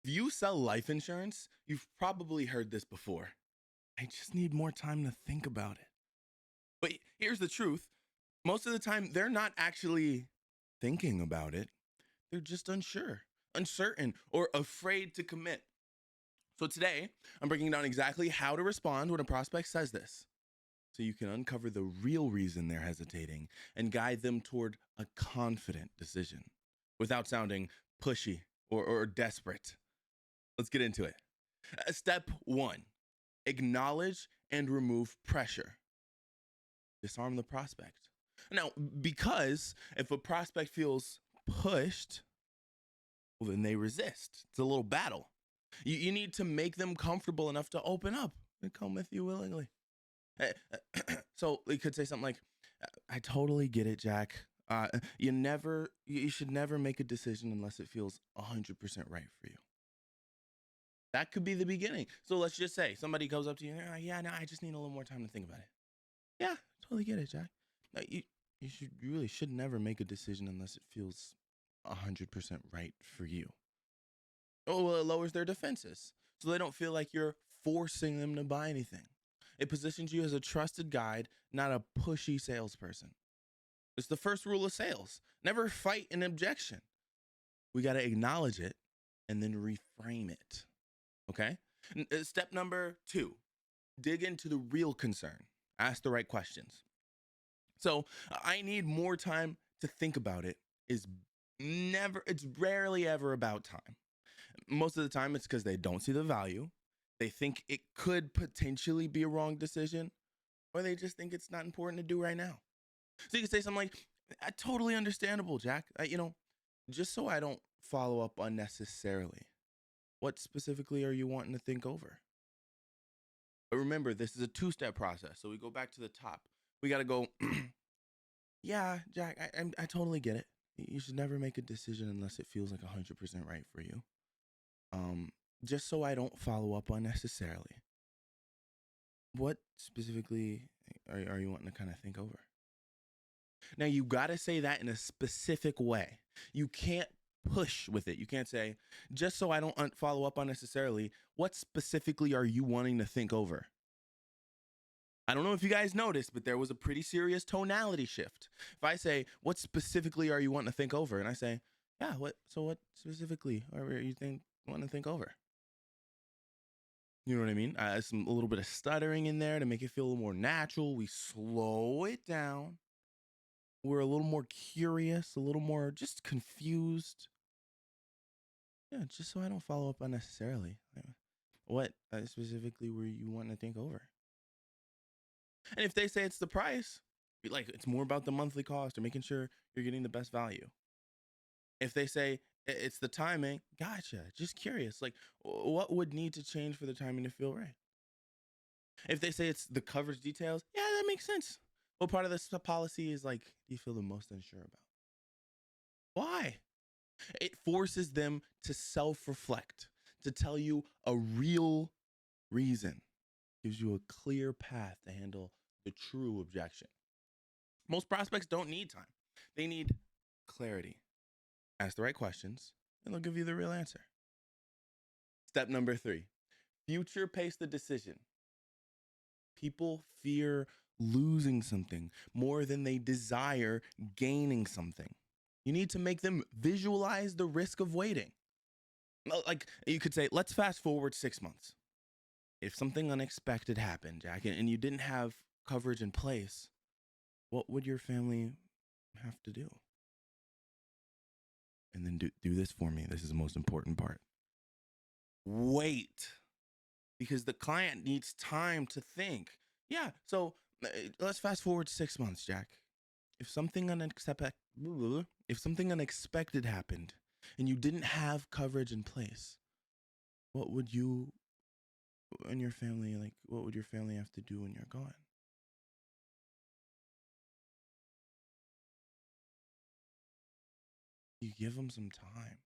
If you sell life insurance, you've probably heard this before. I just need more time to think about it. But here's the truth, most of the time, they're not actually thinking about it. They're just unsure, uncertain, or afraid to commit. So today, I'm breaking down exactly how to respond when a prospect says this, so you can uncover the real reason they're hesitating and guide them toward a confident decision without sounding pushy or desperate. Let's get into it. Step one, acknowledge and remove pressure. Disarm the prospect. Now, because if a prospect feels pushed, well, then they resist. It's a little battle. You need to make them comfortable enough to open up and come with you willingly. So you could say something like, I totally get it, Jack. You should never make a decision unless it feels 100% right for you. That could be the beginning. So let's just say somebody goes up to you, yeah, no, I just need a little more time to think about it. Yeah, totally get it, Jack. You really should never make a decision unless it feels 100% right for you. Oh, well, it lowers their defenses, so they don't feel like you're forcing them to buy anything. It positions you as a trusted guide, not a pushy salesperson. It's the first rule of sales. Never fight an objection. We got to acknowledge it and then reframe it. Okay? Step number 2, dig into the real concern. Ask the right questions. So I need more time to think about it it's rarely ever about time. Most of the time it's because they don't see the value. They think it could potentially be a wrong decision, or they just think it's not important to do right now. So you can say something like, totally understandable, Jack. Just so I don't follow up unnecessarily, what specifically are you wanting to think over? But remember, this is a 2-step process. So we go back to the top. We got to go, yeah, Jack, I totally get it. You should never make a decision unless it feels like 100% right for you. Just so I don't follow up unnecessarily, what specifically are you wanting to kind of think over? Now, you got to say that in a specific way. You can't push with it. You can't say, just so I don't follow up unnecessarily, what specifically are you wanting to think over? I don't know if you guys noticed, but there was a pretty serious tonality shift. If I say, what specifically are you wanting to think over? And I say, yeah, what specifically are you wanting to think over? You know what I mean? A little bit of stuttering in there to make it feel a little more natural. We slow it down. We're a little more curious, a little more just confused. Yeah, just so I don't follow up unnecessarily. What specifically were you wanting to think over? And if they say it's the price, be like, it's more about the monthly cost or making sure you're getting the best value. If they say it's the timing, gotcha. Just curious, like what would need to change for the timing to feel right? If they say it's the coverage details, yeah, that makes sense. What part of this policy is like, do you feel the most unsure about? Why? It forces them to self-reflect, to tell you a real reason, gives you a clear path to handle the true objection. Most prospects don't need time. They need clarity. Ask the right questions, and they'll give you the real answer. Step number 3, future pace the decision. People fear losing something more than they desire gaining something. You need to make them visualize the risk of waiting. Like you could say, let's fast forward 6 months. If something unexpected happened, Jack, and you didn't have coverage in place, what would your family have to do? And then do this for me. This is the most important part. Wait, because the client needs time to think. Yeah, so let's fast forward 6 months, Jack. If something unexpected happened and you didn't have coverage in place, what would you and your family what would your family have to do when you're gone? You give them some time.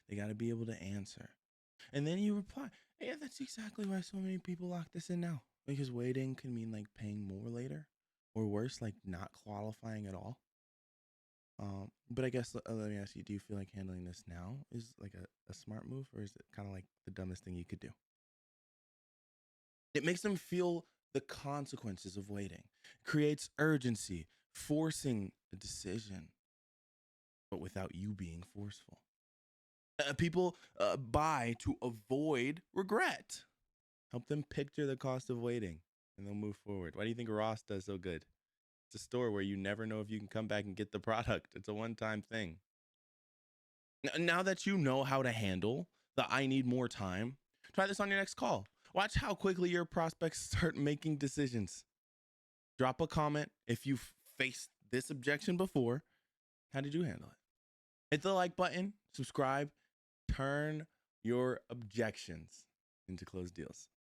They got to be able to answer. And then you reply, yeah, that's exactly why so many people lock this in now. Because waiting can mean like paying more later, or worse, like not qualifying at all. But I guess let me ask you, do you feel like handling this now is like a smart move, or is it kind of like the dumbest thing you could do? It makes them feel the consequences of waiting, creates urgency, forcing a decision, but without you being forceful. People buy to avoid regret. Help them picture the cost of waiting and they'll move forward. Why do you think Ross does so good? It's a store where you never know if you can come back and get the product. It's a one-time thing. Now that you know how to handle the I need more time, try this on your next call. Watch how quickly your prospects start making decisions. Drop a comment if you've faced this objection before. How did you handle it? Hit the like button, subscribe, turn your objections into closed deals.